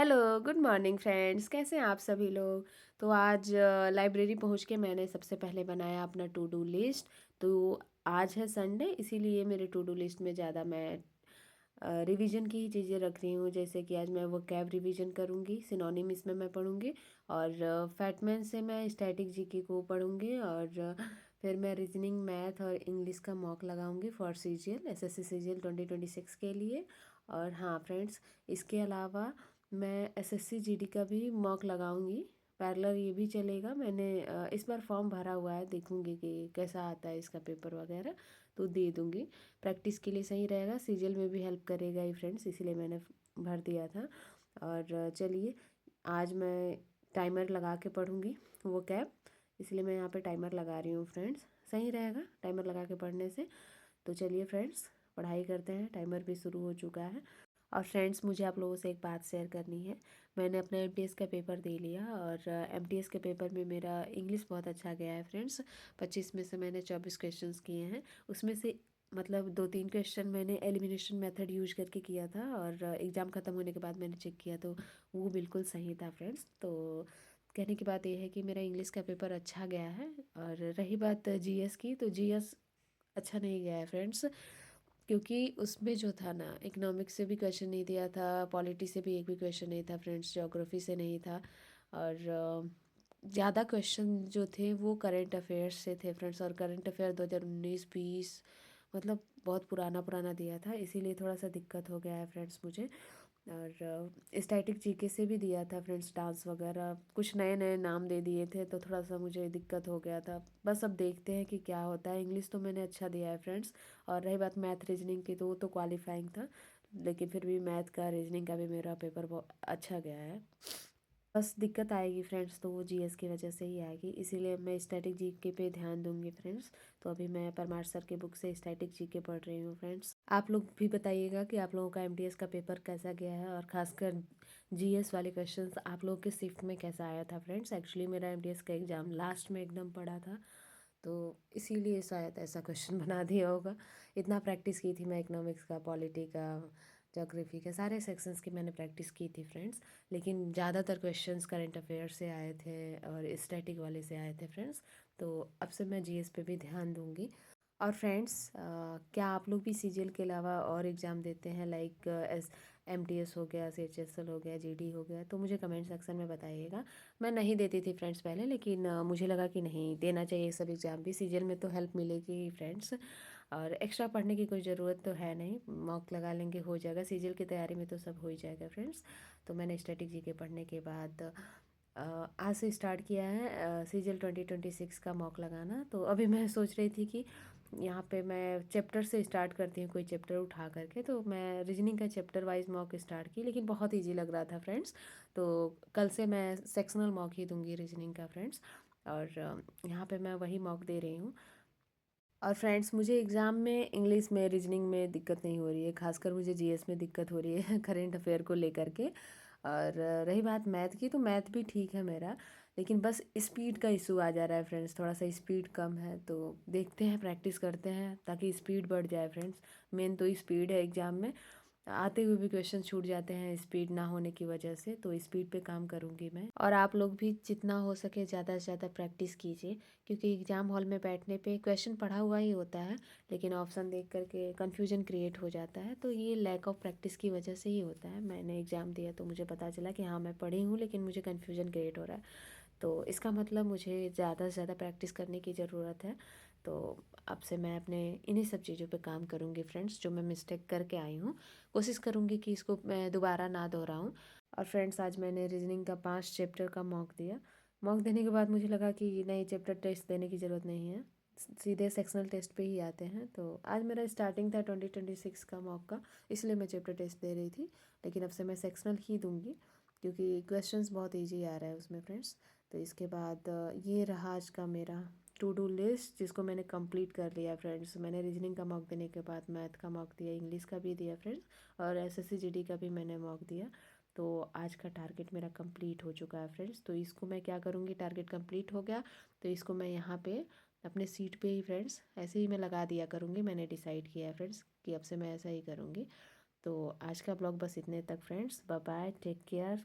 Hello, good morning friends, कैसे हैं आप सभी लोग। तो आज लाइब्रेरी पहुंच के मैंने सबसे पहले बनाया अपना टू डू लिस्ट। तो आज है संडे, इसीलिए मेरे टू डू लिस्ट में ज़्यादा मैं रिवीजन की ही चीज़ें रख रही हूँ। जैसे कि आज मैं वो कैब रिवीजन करूँगी, सिनोनिम इसमें मैं पढ़ूँगी। और फैटमैन से मैं स्टैटिक जीके को पढ़ूँगी। और फिर मैं रीजनिंग, मैथ और इंग्लिश का मॉक लगाऊंगी फॉर सीजीएल, एसएससी सीजीएल 2026 के लिए। और हाँ फ्रेंड्स, इसके अलावा मैं एसएससी जीडी का भी मॉक लगाऊंगी। पैरेलल ये भी चलेगा। मैंने इस बार फॉर्म भरा हुआ है, देखूंगी कि कैसा आता है इसका पेपर वगैरह, तो दे दूंगी। प्रैक्टिस के लिए सही रहेगा, सीजीएल में भी हेल्प करेगा ही फ्रेंड्स, इसीलिए मैंने भर दिया था। और चलिए, आज मैं टाइमर लगा के पढ़ूंगी वो कैब, इसलिए मैं यहाँ पे टाइमर लगा रही हूँ फ्रेंड्स। सही रहेगा टाइमर लगा के पढ़ने से। तो चलिए फ्रेंड्स, पढ़ाई करते हैं। टाइमर भी शुरू हो चुका है। और फ्रेंड्स, मुझे आप लोगों से एक बात शेयर करनी है। मैंने अपना एमटीएस का पेपर दे लिया, और एमटीएस के पेपर में मेरा इंग्लिश बहुत अच्छा गया है फ्रेंड्स। 25 में से मैंने 24 क्वेश्चंस किए हैं। उसमें से मतलब 2-3 क्वेश्चन मैंने एलिमिनेशन मेथड यूज करके किया था, और एग्ज़ाम ख़त्म होने के बाद मैंने चेक किया तो वो बिल्कुल सही था फ्रेंड्स। तो कहने की बात यह है कि मेरा इंग्लिश का पेपर अच्छा गया है। और रही बात जीएस की, तो जीएस अच्छा नहीं गया है फ्रेंड्स, क्योंकि उसमें जो था ना, इकोनॉमिक्स से भी क्वेश्चन नहीं दिया था, पॉलिटी से भी एक भी क्वेश्चन नहीं था फ्रेंड्स, ज्योग्राफी से नहीं था। और ज़्यादा क्वेश्चन जो थे वो करंट अफेयर्स से थे फ्रेंड्स। और करंट अफेयर 2019-20 मतलब बहुत पुराना पुराना दिया था, इसीलिए थोड़ा सा दिक्कत हो गया है फ्रेंड्स मुझे। और स्टैटिक जीके से भी दिया था फ्रेंड्स, डांस वगैरह कुछ नए नए नाम दे दिए थे, तो थोड़ा सा मुझे दिक्कत हो गया था। बस अब देखते हैं कि क्या होता है। इंग्लिश तो मैंने अच्छा दिया है फ्रेंड्स। और रही बात मैथ रीजनिंग की, तो वो तो क्वालिफाइंग था, लेकिन फिर भी मैथ का रीजनिंग का भी मेरा पेपर बहुत अच्छा गया है। बस दिक्कत आएगी फ्रेंड्स, तो वो जीएस की वजह से ही आएगी, इसीलिए मैं स्टैटिक जीके पे ध्यान दूंगी फ्रेंड्स। तो अभी मैं परमार सर के बुक से स्टैटिक जीके पढ़ रही हूँ फ्रेंड्स। आप लोग भी बताइएगा कि आप लोगों का एमटीएस का पेपर कैसा गया है, और खासकर जीएस वाले क्वेश्चंस आप लोगों के शिफ्ट में कैसा आया था फ्रेंड्स। एक्चुअली मेरा एमटीएस का एग्ज़ाम लास्ट में एकदम पड़ा था, तो इसीलिए शायद ऐसा क्वेश्चन बना दिया होगा। इतना प्रैक्टिस की थी मैं इकोनॉमिक्स का, पॉलिटी का, जोग्राफी के सारे सेक्शंस की मैंने प्रैक्टिस की थी फ्रेंड्स। लेकिन ज़्यादातर क्वेश्चंस करंट अफेयर से आए थे और स्टैटिक वाले से आए थे फ्रेंड्स। तो अब से मैं जीएस पे भी ध्यान दूंगी। और फ्रेंड्स, क्या आप लोग भी सीजीएल के अलावा और एग्ज़ाम देते हैं, लाइक एस एमटीएस हो गया, सीएचएसएल हो गया, जीडी हो गया, तो मुझे कमेंट सेक्शन में बताइएगा। मैं नहीं देती थी फ्रेंड्स पहले, लेकिन मुझे लगा कि नहीं, देना चाहिए सब एग्ज़ाम भी। सीजीएल में तो हेल्प मिलेगी फ्रेंड्स, और एक्स्ट्रा पढ़ने की कोई ज़रूरत तो है नहीं, मॉक लगा लेंगे हो जाएगा। सीजीएल की तैयारी में तो सब हो ही जाएगा फ्रेंड्स। तो मैंने स्टैटिक जीके पढ़ने के बाद आज से स्टार्ट किया है सीजीएल 2026 का मॉक लगाना। तो अभी मैं सोच रही थी कि यहाँ पे मैं चैप्टर से स्टार्ट करती हूँ, कोई चैप्टर उठा करके। तो मैं रीजनिंग का चैप्टर वाइज मॉक स्टार्ट की, लेकिन बहुत इजी लग रहा था फ्रेंड्स। तो कल से मैं सेक्शनल मॉक ही दूंगी रीजनिंग का फ्रेंड्स। और यहाँ पे मैं वही मॉक दे रही हूँ। और फ्रेंड्स, मुझे एग्ज़ाम में इंग्लिश में, रीजनिंग में दिक्कत नहीं हो रही है, खासकर मुझे जीएस में दिक्कत हो रही है करंट अफेयर को लेकर के। और रही बात मैथ की, तो मैथ भी ठीक है मेरा, लेकिन बस स्पीड का इशू आ जा रहा है फ्रेंड्स, थोड़ा सा स्पीड कम है। तो देखते हैं, प्रैक्टिस करते हैं ताकि स्पीड बढ़ जाए फ्रेंड्स। मेन तो स्पीड है एग्ज़ाम में। आते हुए भी क्वेश्चन छूट जाते हैं स्पीड ना होने की वजह से, तो स्पीड पे काम करूँगी मैं। और आप लोग भी जितना हो सके ज़्यादा से ज़्यादा प्रैक्टिस कीजिए, क्योंकि एग्ज़ाम हॉल में बैठने पे क्वेश्चन पढ़ा हुआ ही होता है, लेकिन ऑप्शन देख करके कन्फ्यूजन क्रिएट हो जाता है। तो ये लैक ऑफ प्रैक्टिस की वजह से ही होता है। मैंने एग्ज़ाम दिया तो मुझे पता चला कि हाँ, मैं पढ़ी हूँ, लेकिन मुझे कन्फ्यूजन क्रिएट हो रहा है। तो इसका मतलब मुझे ज़्यादा से ज़्यादा प्रैक्टिस करने की ज़रूरत है। तो अब से मैं अपने इन्हीं सब चीज़ों पे काम करूँगी फ्रेंड्स, जो मैं मिस्टेक करके आई हूँ। कोशिश करूँगी कि इसको मैं दोबारा ना दोहराऊँ। और फ्रेंड्स, आज मैंने रीजनिंग का 5 चैप्टर का मॉक दिया। मॉक देने के बाद मुझे लगा कि नहीं, चैप्टर टेस्ट देने की ज़रूरत नहीं है, सीधे सेक्शनल टेस्ट पे ही आते हैं। तो आज मेरा स्टार्टिंग था 2026 का मॉक का, इसलिए मैं चैप्टर टेस्ट दे रही थी। लेकिन अब से मैं सेक्शनल ही दूंगी, क्योंकि क्वेश्चंस बहुत इजी आ रहा है उसमें फ्रेंड्स। तो इसके बाद ये रहा आज का मेरा टू डू लिस्ट, जिसको मैंने कंप्लीट कर लिया फ्रेंड्स। मैंने रीजनिंग का मॉक देने के बाद मैथ का मॉक दिया, इंग्लिश का भी दिया फ्रेंड्स, और एसएससी जीडी का भी मैंने मॉक दिया। तो आज का टारगेट मेरा कंप्लीट हो चुका है फ्रेंड्स। तो इसको मैं क्या करूँगी, टारगेट कंप्लीट हो गया तो इसको मैं यहाँ पे अपने सीट पे ही फ्रेंड्स ऐसे ही मैं लगा दिया करूँगी। मैंने डिसाइड किया है फ्रेंड्स कि अब से मैं ऐसा ही करूँगी। तो आज का ब्लॉग बस इतने तक friends, bye bye, take care.